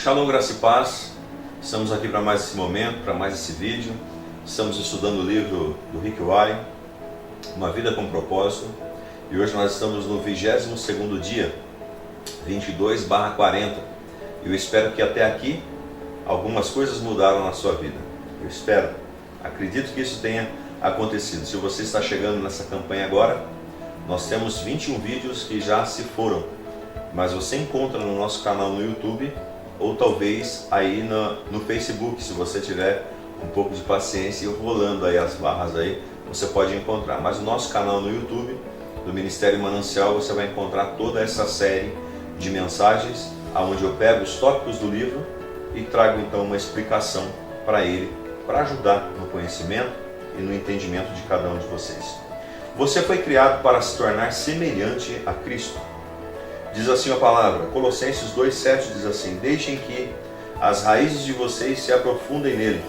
Shalom, graça e paz. Estamos aqui para mais esse momento, para mais esse vídeo. Estamos estudando o livro do Rick Warren, Uma Vida com Propósito. E hoje nós estamos no 22º dia, 22/40. E eu espero que até aqui algumas coisas mudaram na sua vida. Eu espero, acredito que isso tenha acontecido. Se você está chegando nessa campanha agora, nós temos 21 vídeos que já se foram. Mas você encontra no nosso canal no YouTube ou talvez aí no Facebook, se você tiver um pouco de paciência e rolando aí as barras aí, você pode encontrar. Mas no nosso canal no YouTube, do Ministério Manancial, você vai encontrar toda essa série de mensagens, onde eu pego os tópicos do livro e trago então uma explicação para ele, para ajudar no conhecimento e no entendimento de cada um de vocês. Você foi criado para se tornar semelhante a Cristo. Diz assim a palavra, Colossenses 2,7 diz assim: deixem que as raízes de vocês se aprofundem nele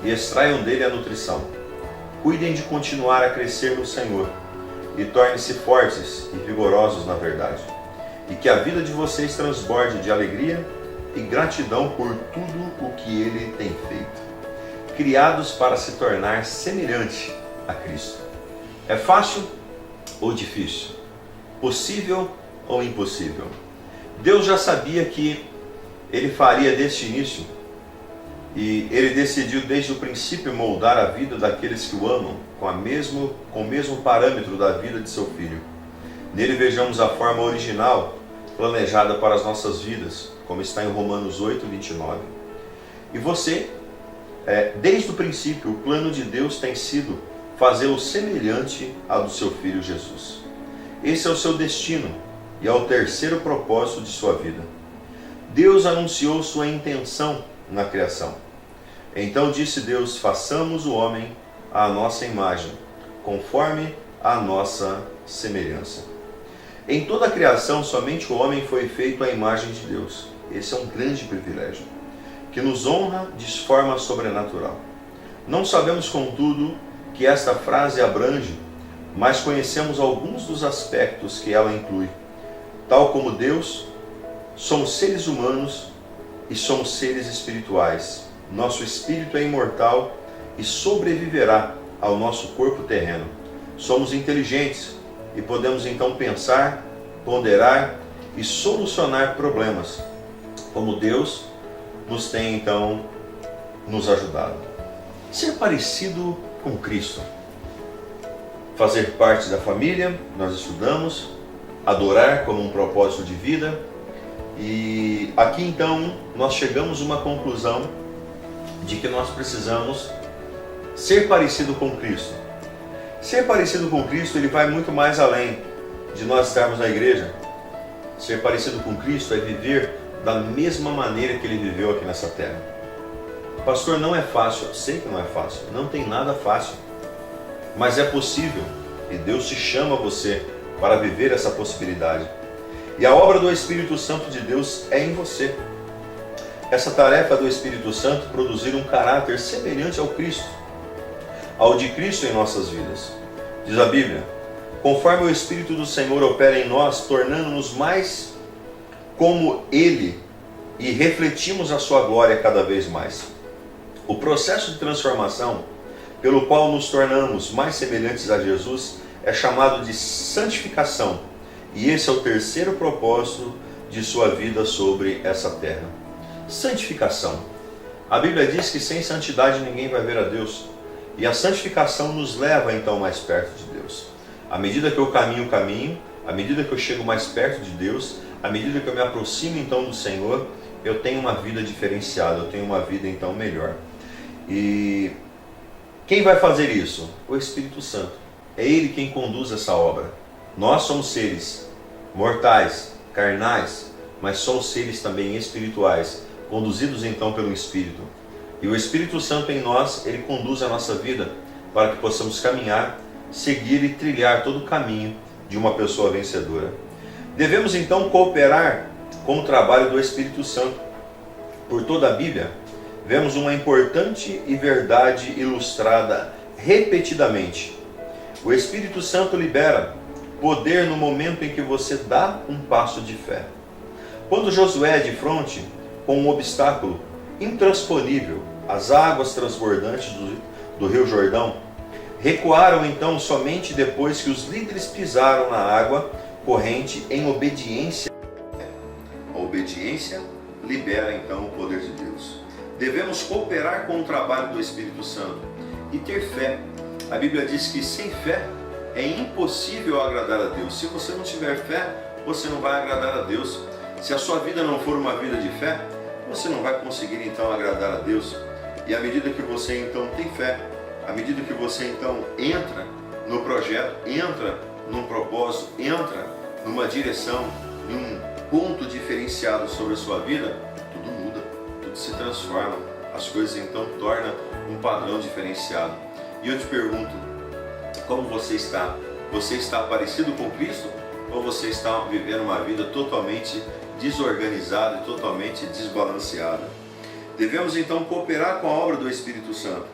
e extraiam dele a nutrição. Cuidem de continuar a crescer no Senhor e tornem-se fortes e vigorosos na verdade. E que a vida de vocês transborde de alegria e gratidão por tudo o que ele tem feito. Criados para se tornar semelhante a Cristo. É fácil ou difícil? Possível ou impossível? Deus já sabia que ele faria deste início e ele decidiu desde o princípio moldar a vida daqueles que o amam com o mesmo parâmetro da vida de seu Filho. Nele vejamos a forma original planejada para as nossas vidas, como está em Romanos 8:29. E você, desde o princípio, o plano de Deus tem sido fazê-lo semelhante ao do seu Filho Jesus. Esse é o seu destino e é o terceiro propósito de sua vida. Deus anunciou sua intenção na criação. Então disse Deus: façamos o homem à nossa imagem, conforme a nossa semelhança. Em toda a criação, somente o homem foi feito à imagem de Deus. Esse é um grande privilégio, que nos honra de forma sobrenatural. Não sabemos, contudo, que esta frase abrange, mas conhecemos alguns dos aspectos que ela inclui. Tal como Deus, somos seres humanos e somos seres espirituais. Nosso espírito é imortal e sobreviverá ao nosso corpo terreno. Somos inteligentes e podemos então pensar, ponderar e solucionar problemas, como Deus nos tem então nos ajudado. Ser parecido com Cristo. Fazer parte da família, nós estudamos. Adorar como um propósito de vida. E aqui então nós chegamos a uma conclusão de que nós precisamos ser parecido com Cristo. Ser parecido com Cristo, ele vai muito mais além de nós estarmos na igreja. Ser parecido com Cristo é viver da mesma maneira que ele viveu aqui nessa terra. Pastor, não é fácil. Eu sei que não é fácil, não tem nada fácil, mas é possível e Deus te chama você para viver essa possibilidade. E a obra do Espírito Santo de Deus é em você. Essa tarefa do Espírito Santo é produzir um caráter semelhante ao Cristo, ao de Cristo em nossas vidas. Diz a Bíblia: conforme o Espírito do Senhor opera em nós, tornando-nos mais como Ele e refletimos a sua glória cada vez mais. O processo de transformação pelo qual nos tornamos mais semelhantes a Jesus é chamado de santificação, e esse é o terceiro propósito de sua vida sobre essa terra. Santificação. A Bíblia diz que sem santidade ninguém vai ver a Deus, e a santificação nos leva então mais perto de Deus. À medida que eu caminho o caminho, à medida que eu chego mais perto de Deus, à medida que eu me aproximo então do Senhor, eu tenho uma vida diferenciada, eu tenho uma vida então melhor. E quem vai fazer isso? O Espírito Santo. É Ele quem conduz essa obra. Nós somos seres mortais, carnais, mas somos seres também espirituais, conduzidos então pelo Espírito. E o Espírito Santo em nós, ele conduz a nossa vida para que possamos caminhar, seguir e trilhar todo o caminho de uma pessoa vencedora. Devemos então cooperar com o trabalho do Espírito Santo. Por toda a Bíblia, vemos uma importante e verdade ilustrada repetidamente. O Espírito Santo libera poder no momento em que você dá um passo de fé. Quando Josué de frente com um obstáculo intransponível, as águas transbordantes do Rio Jordão. Recuaram então somente depois que os líderes pisaram na água corrente em obediência. A obediência libera então o poder de Deus. Devemos cooperar com o trabalho do Espírito Santo e ter fé. A Bíblia diz que sem fé é impossível agradar a Deus. Se você não tiver fé, você não vai agradar a Deus. Se a sua vida não for uma vida de fé, você não vai conseguir então agradar a Deus. E à medida que você então tem fé, à medida que você então entra no projeto, entra num propósito, entra numa direção, em um ponto diferenciado sobre a sua vida, tudo muda, tudo se transforma, as coisas então tornam um padrão diferenciado. E eu te pergunto, como você está? Você está parecido com Cristo ou você está vivendo uma vida totalmente desorganizada e totalmente desbalanceada? Devemos então cooperar com a obra do Espírito Santo.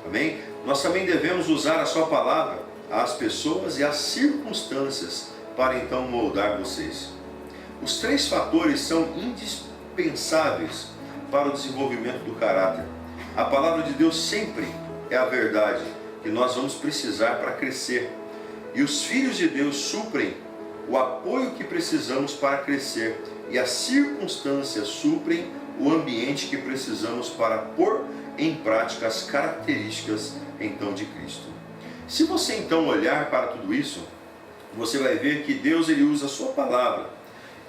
Amém? Nós também devemos usar a sua palavra às pessoas e às circunstâncias para então moldar vocês. Os 3 fatores são indispensáveis para o desenvolvimento do caráter. A palavra de Deus sempre é a verdade que nós vamos precisar para crescer. E os filhos de Deus suprem o apoio que precisamos para crescer. E as circunstâncias suprem o ambiente que precisamos para pôr em prática as características então de Cristo. Se você então olhar para tudo isso, você vai ver que Deus ele usa a sua palavra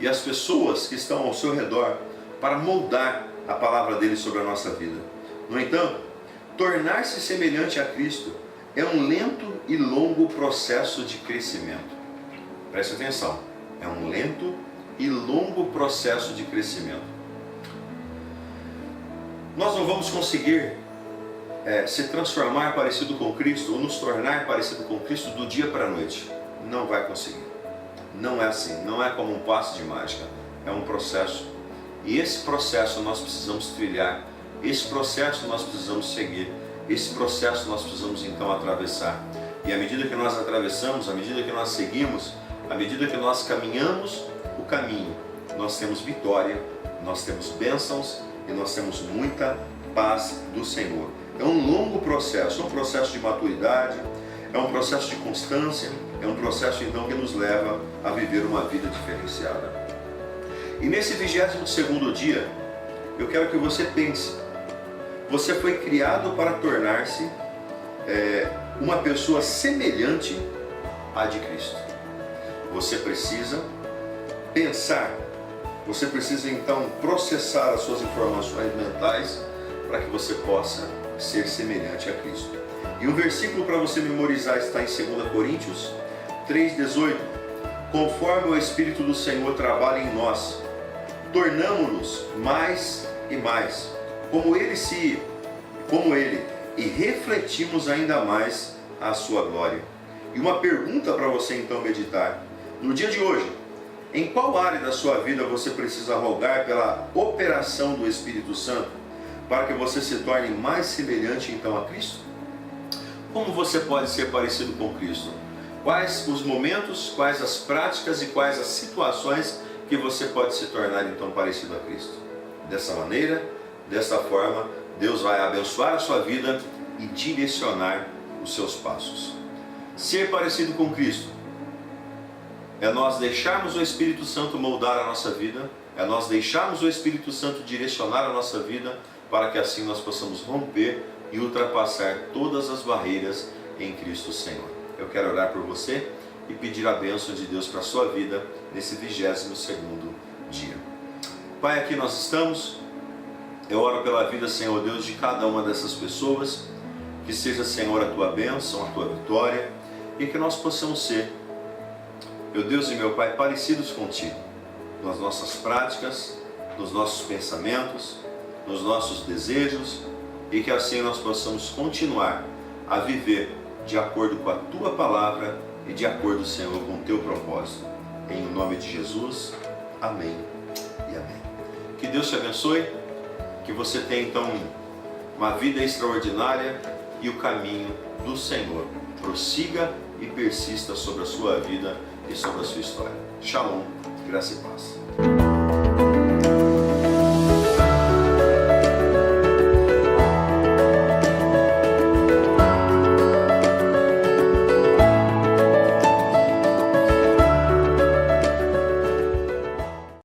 e as pessoas que estão ao seu redor para moldar a palavra dele sobre a nossa vida. No entanto, tornar-se semelhante a Cristo é um lento e longo processo de crescimento. Preste atenção, é um lento e longo processo de crescimento. Nós não vamos conseguir se transformar parecido com Cristo ou nos tornar parecido com Cristo do dia para a noite. Não vai conseguir. Não é assim, não é como um passe de mágica, é um processo. E esse processo nós precisamos trilhar, esse processo nós precisamos seguir, esse processo nós precisamos então atravessar. E à medida que nós atravessamos, à medida que nós seguimos, à medida que nós caminhamos o caminho, nós temos vitória, nós temos bênçãos e nós temos muita paz do Senhor. É um longo processo, é um processo de maturidade, é um processo de constância, é um processo então que nos leva a viver uma vida diferenciada. E nesse 22º dia, eu quero que você pense, você foi criado para tornar-se uma pessoa semelhante à de Cristo. Você precisa pensar, você precisa então processar as suas informações mentais para que você possa ser semelhante a Cristo. E o versículo para você memorizar está em 2 Coríntios 3,18. Conforme o Espírito do Senhor trabalha em nós, tornamo-nos mais e mais como Ele, e refletimos ainda mais a sua glória. E uma pergunta para você então meditar. No dia de hoje, em qual área da sua vida você precisa rogar pela operação do Espírito Santo para que você se torne mais semelhante então a Cristo? Como você pode ser parecido com Cristo? Quais os momentos, quais as práticas e quais as situações que você pode se tornar então parecido a Cristo? Dessa maneira, dessa forma, Deus vai abençoar a sua vida e direcionar os seus passos. Ser parecido com Cristo é nós deixarmos o Espírito Santo moldar a nossa vida, é nós deixarmos o Espírito Santo direcionar a nossa vida, para que assim nós possamos romper e ultrapassar todas as barreiras em Cristo Senhor. Eu quero orar por você e pedir a bênção de Deus para a sua vida nesse 22º dia. Pai, aqui nós estamos. Eu oro pela vida, Senhor Deus, de cada uma dessas pessoas, que seja, Senhor, a tua bênção, a tua vitória, e que nós possamos ser, meu Deus e meu Pai, parecidos contigo, nas nossas práticas, nos nossos pensamentos, nos nossos desejos, e que assim nós possamos continuar a viver de acordo com a tua palavra e de acordo, Senhor, com o teu propósito. Em nome de Jesus, amém e amém. Que Deus te abençoe, que você tenha então uma vida extraordinária e o caminho do Senhor prossiga e persista sobre a sua vida e sobre a sua história. Shalom, graça e paz.